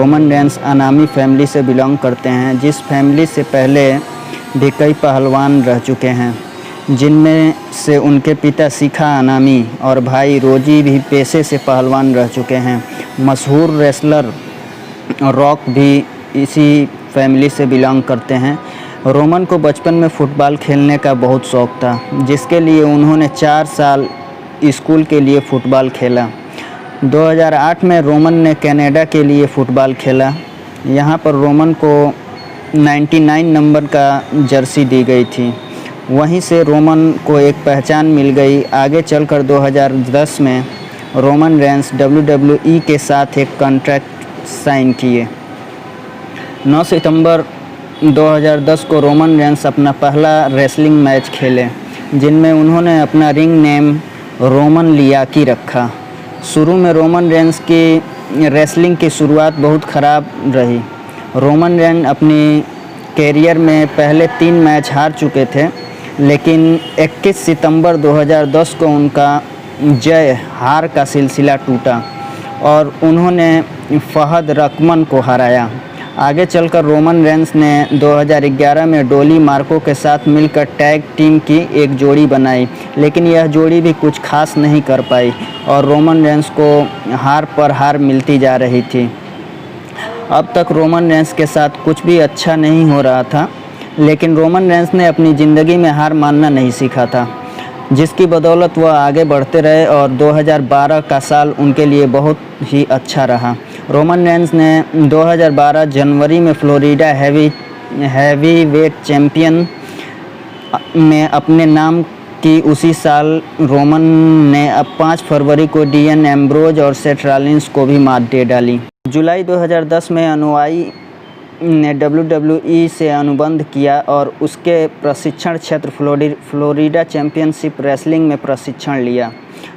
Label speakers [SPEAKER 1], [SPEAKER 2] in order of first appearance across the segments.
[SPEAKER 1] Roman Reigns अनामी family से belong करते हैं, जिस फैमिली से पहले भी कई पहलवान रह चुके हैं, जिनमें से उनके पिता शिखा अनामी और भाई रोजी भी पेशे से पहलवान रह चुके हैं। मशहूर रेसलर रॉक भी इसी फैमिली से बिलोंग करते हैं। रोमन को बचपन में फ़ुटबॉल खेलने का बहुत शौक़ था, जिसके लिए उन्होंने 4 साल स्कूल के लिए फ़ुटबॉल खेला। 2008 में रोमन ने कनाडा के लिए फ़ुटबॉल खेला। यहाँ पर रोमन को 99 नंबर का जर्सी दी गई थी। वहीं से रोमन को एक पहचान मिल गई। आगे चलकर 2010 में रोमन रेंस WWE के साथ एक कॉन्ट्रैक्ट साइन किए। 9 सितंबर 2010 को रोमन रेंस अपना पहला रेसलिंग मैच खेले, जिनमें उन्होंने अपना रिंग नेम रोमन लियाकी रखा। शुरू में रोमन रेंस की रेसलिंग की शुरुआत बहुत ख़राब रही। रोमन रेंस अपनी कैरियर में पहले 3 मैच हार चुके थे, लेकिन 21 सितंबर 2010 को उनका जय हार का सिलसिला टूटा और उन्होंने फहद रकमन को हराया। आगे चलकर रोमन रेंस ने 2011 में डोली मार्को के साथ मिलकर टैग टीम की एक जोड़ी बनाई, लेकिन यह जोड़ी भी कुछ खास नहीं कर पाई और रोमन रेंस को हार पर हार मिलती जा रही थी। अब तक रोमन रेंस के साथ कुछ भी अच्छा नहीं हो रहा था, लेकिन रोमन रेंस ने अपनी ज़िंदगी में हार मानना नहीं सीखा था, जिसकी बदौलत वह आगे बढ़ते रहे और 2012 का साल उनके लिए बहुत ही अच्छा रहा। रोमन रेंस ने 2012 जनवरी में फ्लोरिडा हैवीवेट चैंपियन में अपने नाम की उसी साल रोमन ने अब 5 फरवरी को डीएन एम्ब्रोज और सेथ रॉलिंस को भी मात दे डाली। जुलाई 2010 में अनुयायी ने WWE से अनुबंध किया और उसके प्रशिक्षण क्षेत्र फ्लोरिडा चैंपियनशिप रेसलिंग में प्रशिक्षण लिया।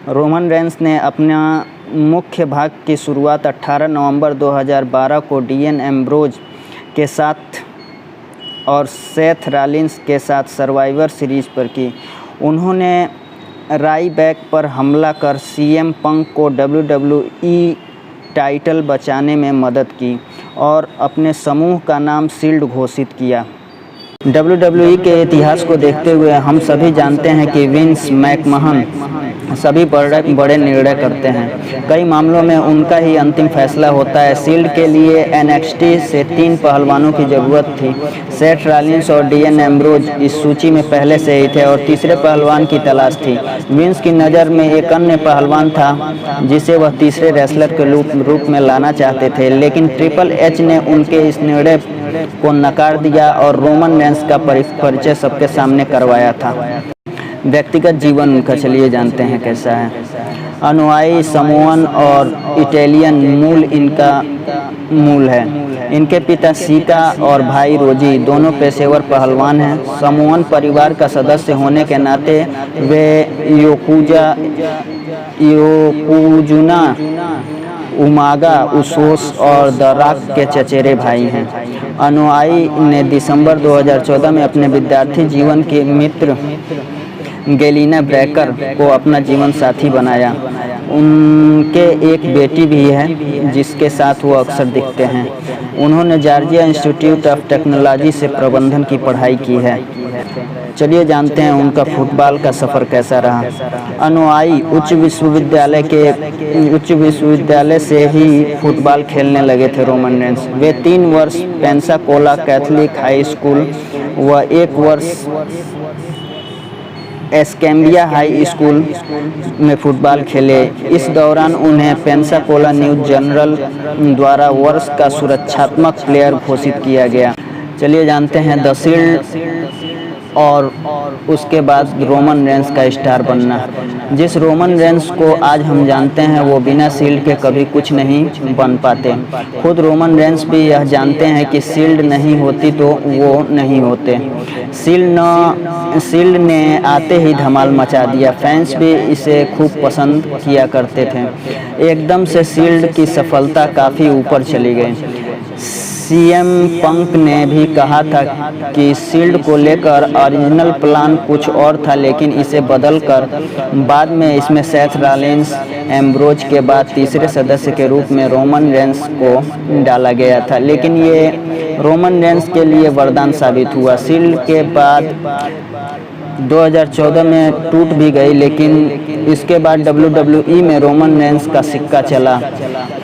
[SPEAKER 1] रोमन रेंस ने अपना मुख्य भाग की शुरुआत 18 नवंबर 2012 को डीएन एम्ब्रोज के साथ और सेथ रॉलिंस के साथ सर्वाइवर सीरीज़ पर की। उन्होंने रायबैक पर हमला कर सीएम पंक को WWE टाइटल बचाने में मदद की और अपने समूह का नाम शील्ड घोषित किया। WWE के इतिहास को देखते हुए हम सभी जानते हैं कि विंस मैकमहन सभी बड़े निर्णय करते हैं। कई मामलों में उनका ही अंतिम फैसला होता है। शील्ड के लिए NXT से 3 पहलवानों की ज़रूरत थी। सेथ रॉलिंस और डीएन एम्ब्रोज इस सूची में पहले से ही थे और तीसरे पहलवान की तलाश थी। विंस की नज़र में एक अन्य पहलवान था जिसे वह तीसरे रेसलर के रूप में लाना चाहते थे, लेकिन ट्रिपल एच ने उनके इस निर्णय को नकार दिया और रोमन रेंस का परिचय सबके सामने करवाया था। व्यक्तिगत जीवन उनका चलिए जानते हैं कैसा है। अनुयायी समोअन और इटालियन मूल है। इनके पिता शिका और भाई रोजी दोनों पेशेवर पहलवान हैं। समोअन परिवार का सदस्य होने के नाते वे योकोजुना, उमागा, उसोस और द रॉक के चचेरे भाई हैं। अनुयायी ने दिसंबर 2014 में अपने विद्यार्थी जीवन के मित्र गेलिना ब्रैकर को अपना जीवन साथी बनाया। उनके एक बेटी भी है जिसके साथ वो अक्सर दिखते हैं। उन्होंने जॉर्जिया इंस्टीट्यूट ऑफ टेक्नोलॉजी से प्रबंधन की पढ़ाई की है। चलिए जानते हैं उनका फुटबॉल का सफ़र कैसा रहा। अनुयायी उच्च विश्वविद्यालय से ही फुटबॉल खेलने लगे थे। रोमन रेंस वे 3 वर्ष पेंसाकोला कैथोलिक हाई स्कूल व 1 वर्ष एस्कैम्बिया हाई स्कूल में फुटबॉल खेले। इस दौरान उन्हें पेंसाकोला न्यूज़ जर्नल द्वारा वर्ष का सुरक्षात्मक प्लेयर घोषित किया गया। चलिए जानते हैं द शील्ड और उसके बाद रोमन रेंस का स्टार बनना। जिस रोमन रेंस को आज हम जानते हैं वो बिना शील्ड के कभी कुछ नहीं बन पाते। खुद रोमन रेंस भी यह जानते हैं कि शील्ड नहीं होती तो वो नहीं होते। शील्ड ने आते ही धमाल मचा दिया। फैंस भी इसे खूब पसंद किया करते थे। एकदम से शील्ड की सफलता काफ़ी ऊपर चली गई। सीएम पंक ने भी कहा था कि शील्ड को लेकर ओरिजिनल प्लान कुछ और था, लेकिन इसे बदलकर बाद में इसमें सेथ रॉलिंस एम्ब्रोज के बाद तीसरे सदस्य के रूप में रोमन रेंस को डाला गया था, लेकिन ये रोमन रेंस के लिए वरदान साबित हुआ। शील्ड के बाद 2014 में टूट भी गई, लेकिन इसके बाद WWE में रोमन रेंस का सिक्का चला।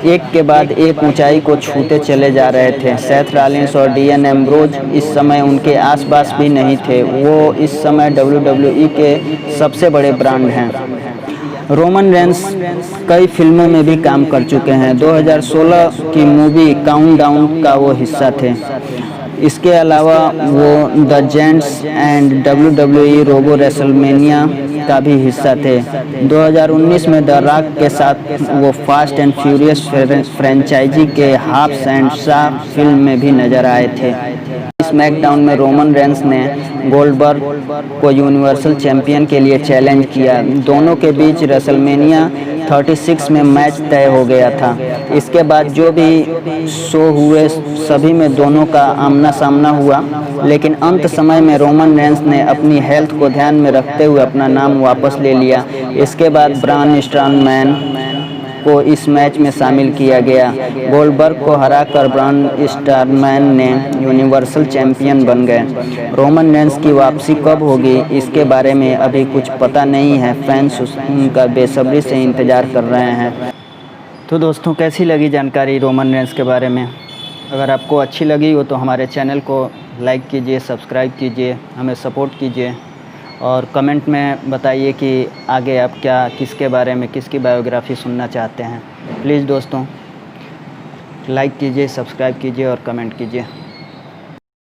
[SPEAKER 1] एक के बाद एक ऊंचाई को छूते चले जा रहे थे। सेथ रॉलिंस और डीएन एम्ब्रोज इस समय उनके आसपास भी नहीं थे। वो इस समय WWE के सबसे बड़े ब्रांड हैं। रोमन रेंस कई फिल्मों में भी काम कर चुके हैं। 2016 की मूवी काउंटडाउन का वो हिस्सा थे। इसके अलावा वो द जेंट्स एंड WWE रोबो रेसलमेनिया का भी हिस्सा थे। 2019 में द रॉक के साथ वो फास्ट एंड फ्यूरियस फ्रेंचाइजी के हाफ्स एंड शा फिल्म में भी नजर आए थे। स्मैकडाउन में रोमन रेंस ने गोल्डबर्ग को यूनिवर्सल चैंपियन के लिए चैलेंज किया। दोनों के बीच रेसलमेनिया 36 में मैच तय हो गया था। इसके बाद जो भी शो हुए सभी में दोनों का आमना सामना हुआ, लेकिन अंत समय में रोमन रेंस ने अपनी हेल्थ को ध्यान में रखते हुए अपना नाम वापस ले लिया। इसके बाद ब्रान स्ट्रॉमैन को इस मैच में शामिल किया गया। गोल्डबर्ग को हराकर ब्रान स्ट्रॉमैन ने यूनिवर्सल चैंपियन बन गए। रोमन रेंस की वापसी कब होगी इसके बारे में अभी कुछ पता नहीं है। फैंस उनका बेसब्री से इंतज़ार कर रहे हैं। तो दोस्तों, कैसी लगी जानकारी रोमन रेंस के बारे में? अगर आपको अच्छी लगी हो तो हमारे चैनल को लाइक कीजिए, सब्सक्राइब कीजिए, हमें सपोर्ट कीजिए और कमेंट में बताइए कि आगे आप किसके बारे में, किसकी बायोग्राफी सुनना चाहते हैं। प्लीज़ दोस्तों, लाइक कीजिए, सब्सक्राइब कीजिए और कमेंट कीजिए।